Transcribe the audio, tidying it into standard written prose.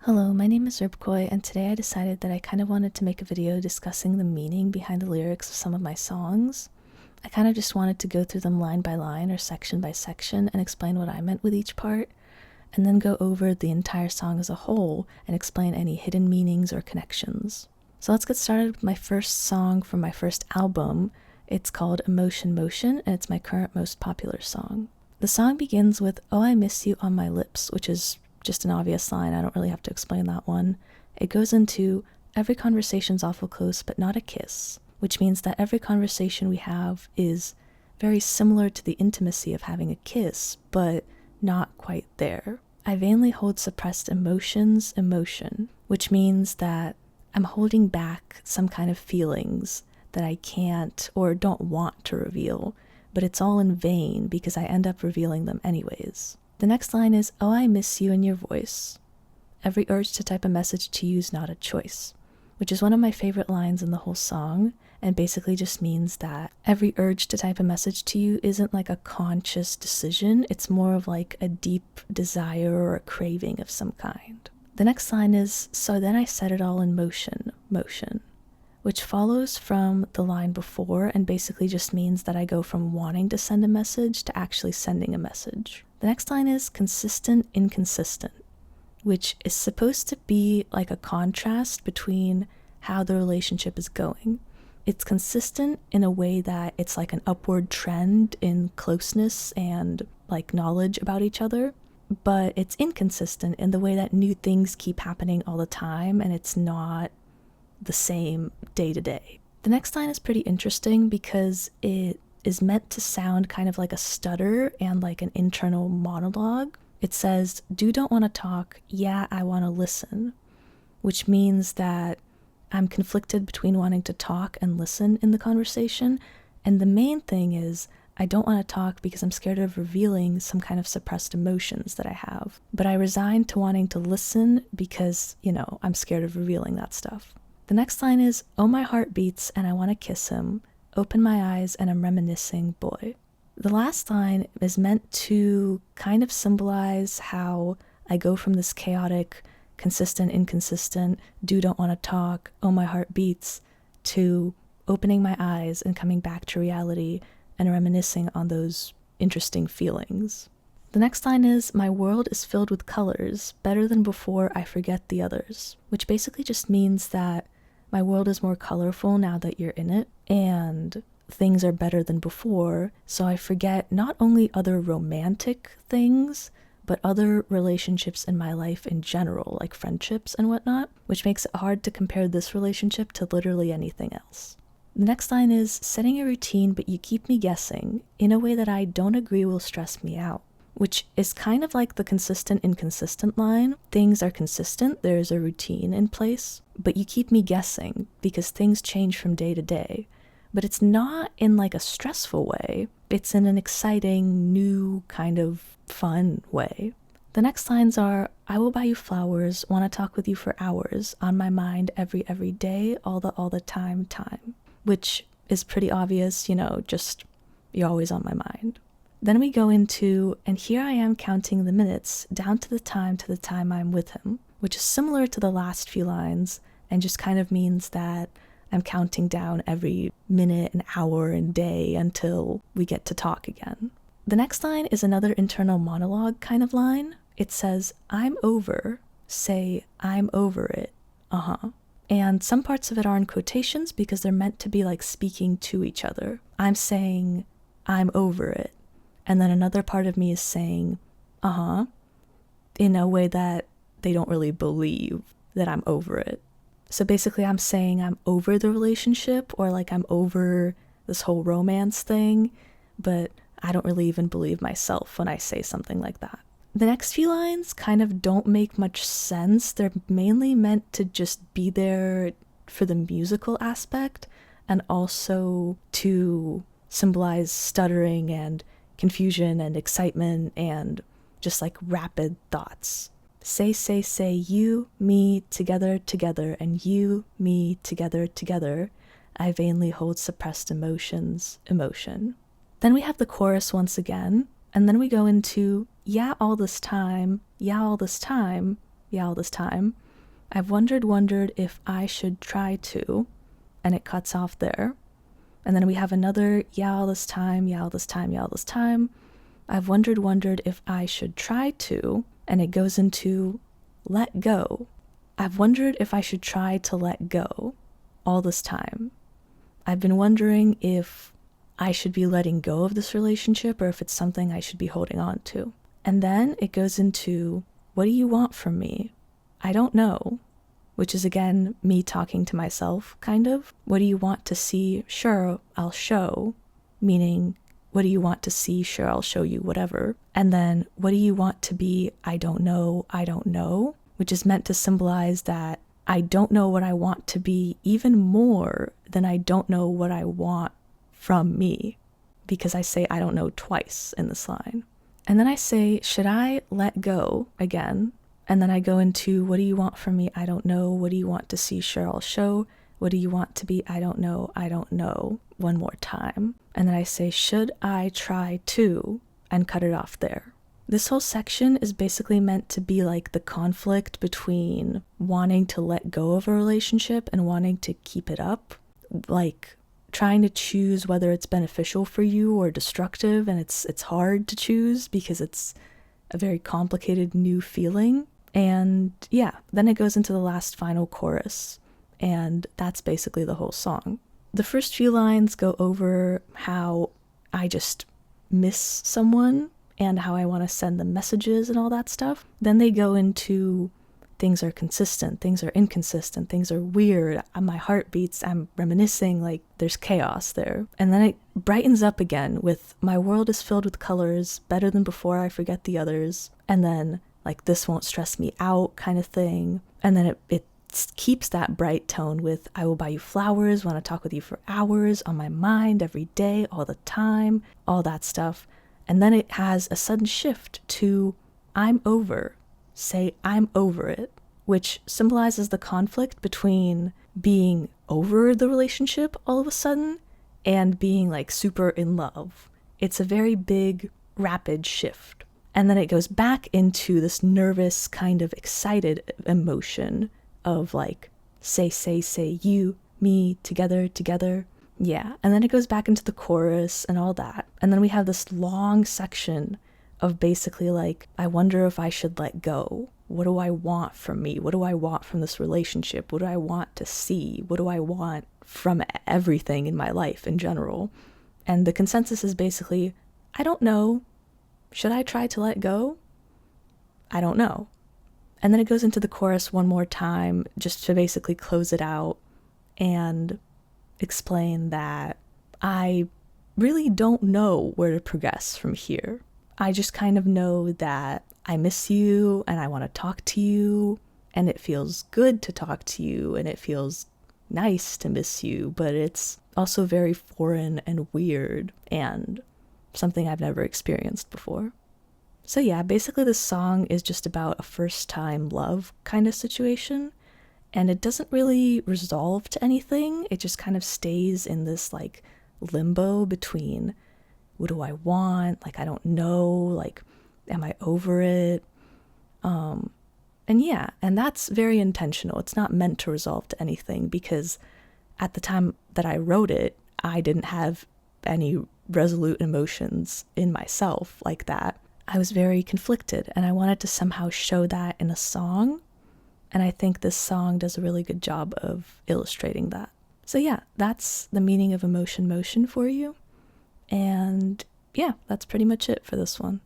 Hello, my name is Ribkoi, and today I decided that I kind of wanted to make a video discussing the meaning behind the lyrics of some of my songs. I kind of just wanted to go through them line by line or section by section and explain what I meant with each part, and then go over the entire song as a whole and explain any hidden meanings or connections. So let's get started with my first song from my first album. It's called Emotion Motion, and it's my current most popular song. The song begins with "Oh, I miss you on my lips," which is just an obvious line. I don't really have to explain that one. It goes into "Every conversation's awful close, but not a kiss," which means that every conversation we have is very similar to the intimacy of having a kiss, but not quite there. I vainly hold suppressed emotions, emotion, which means that I'm holding back some kind of feelings that I can't or don't want to reveal, but it's all in vain because I end up revealing them anyways. The next line is, "Oh, I miss you and your voice. Every urge to type a message to you is not a choice," which is one of my favorite lines in the whole song, and basically just means that every urge to type a message to you isn't like a conscious decision, it's more of like a deep desire or a craving of some kind. The next line is, "So then I set it all in motion, motion," which follows from the line before and basically just means that I go from wanting to send a message to actually sending a message. The next line is consistent, inconsistent, which is supposed to be like a contrast between how the relationship is going. It's consistent in a way that it's like an upward trend in closeness and like knowledge about each other, but it's inconsistent in the way that new things keep happening all the time and it's not the same day to day. The next line is pretty interesting because it is meant to sound kind of like a stutter and like an internal monologue. It says, "Do don't want to talk, yeah, I want to listen," which means that I'm conflicted between wanting to talk and listen in the conversation. And the main thing is, I don't want to talk because I'm scared of revealing some kind of suppressed emotions that I have. But I resign to wanting to listen because, I'm scared of revealing that stuff. The next line is, "Oh, my heart beats and I want to kiss him. Open my eyes and I'm reminiscing, boy." The last line is meant to kind of symbolize how I go from this chaotic, consistent, inconsistent, don't want to talk, oh, my heart beats, to opening my eyes and coming back to reality and reminiscing on those interesting feelings. The next line is, "My world is filled with colors, better than before I forget the others," which basically just means that my world is more colorful now that you're in it, and things are better than before, so I forget not only other romantic things, but other relationships in my life in general, like friendships and whatnot, which makes it hard to compare this relationship to literally anything else. The next line is, "Setting a routine, but you keep me guessing, in a way that I don't agree will stress me out," which is kind of like the consistent, inconsistent line. Things are consistent, there's a routine in place, but you keep me guessing because things change from day to day. But it's not in like a stressful way, it's in an exciting, new, kind of fun way. The next lines are, "I will buy you flowers, want to talk with you for hours, on my mind every day, all the time, which is pretty obvious, just you're always on my mind. Then we go into, "And here I am counting the minutes down to the time I'm with him," which is similar to the last few lines and just kind of means that I'm counting down every minute and hour and day until we get to talk again. The next line is another internal monologue kind of line. It says, "I'm over, say, I'm over it, And some parts of it are in quotations because they're meant to be like speaking to each other. I'm saying, "I'm over it." And then another part of me is saying, in a way that they don't really believe that I'm over it. So basically I'm saying I'm over the relationship, or like I'm over this whole romance thing, but I don't really even believe myself when I say something like that. The next few lines kind of don't make much sense. They're mainly meant to just be there for the musical aspect and also to symbolize stuttering and confusion and excitement and just like rapid thoughts. Say, you, me, together, and you, me, together. I vainly hold suppressed emotions, emotion. Then we have the chorus once again, and then we go into, yeah, all this time, yeah, all this time. I've wondered if I should try to, and it cuts off there. And then we have another, yeah, all this time, yeah, all this time, yeah, all this time. I've wondered if I should try to, and it goes into let go. I've wondered if I should try to let go all this time. I've been wondering if I should be letting go of this relationship or if it's something I should be holding on to. And then it goes into, what do you want from me? I don't know, which is again me talking to myself, kind of. What do you want to see? Sure, I'll show, meaning, what do you want to see? Sure, I'll show you, whatever. And then, what do you want to be? I don't know, which is meant to symbolize that I don't know what I want to be even more than I don't know what I want from me, because I say I don't know twice in this line. And then I say, should I let go again? And then I go into, what do you want from me? I don't know. What do you want to see? Sure, I'll show. What do you want to be? I don't know. One more time. And then I say, should I try to? And cut it off there. This whole section is basically meant to be like the conflict between wanting to let go of a relationship and wanting to keep it up. Like trying to choose whether it's beneficial for you or destructive, and it's hard to choose because it's a very complicated new feeling. And yeah, then it goes into the last final chorus, and that's basically the whole song. The first few lines go over how I just miss someone and how I want to send them messages and all that stuff. Then they go into things are consistent, things are inconsistent, things are weird, my heart beats, I'm reminiscing, like there's chaos there. And then it brightens up again with my world is filled with colors, better than before, I forget the others. And then like this won't stress me out kind of thing. And then it keeps that bright tone with I will buy you flowers, want to talk with you for hours, on my mind every day, all the time, all that stuff. And then it has a sudden shift to I'm over. Say I'm over it, which symbolizes the conflict between being over the relationship all of a sudden and being like super in love. It's a very big, rapid shift. And then it goes back into this nervous, kind of excited emotion of like, say, you, me, together. Yeah, and then it goes back into the chorus and all that. And then we have this long section of basically like, I wonder if I should let go. What do I want from me? What do I want from this relationship? What do I want to see? What do I want from everything in my life in general? And the consensus is basically, I don't know. Should I try to let go? I don't know. And then it goes into the chorus one more time just to basically close it out and explain that I really don't know where to progress from here. I just kind of know that I miss you and I want to talk to you and it feels good to talk to you and it feels nice to miss you, but it's also very foreign and weird and something I've never experienced before. So yeah, basically this song is just about a first-time love kind of situation, and it doesn't really resolve to anything. It just kind of stays in this like limbo between what do I want? Like, I don't know, like, am I over it? And yeah, and that's very intentional. It's not meant to resolve to anything because at the time that I wrote it, I didn't have any resolute emotions in myself like that. I was very conflicted and I wanted to somehow show that in a song. And I think this song does a really good job of illustrating that. So yeah, that's the meaning of emotion motion for you. And yeah, that's pretty much it for this one.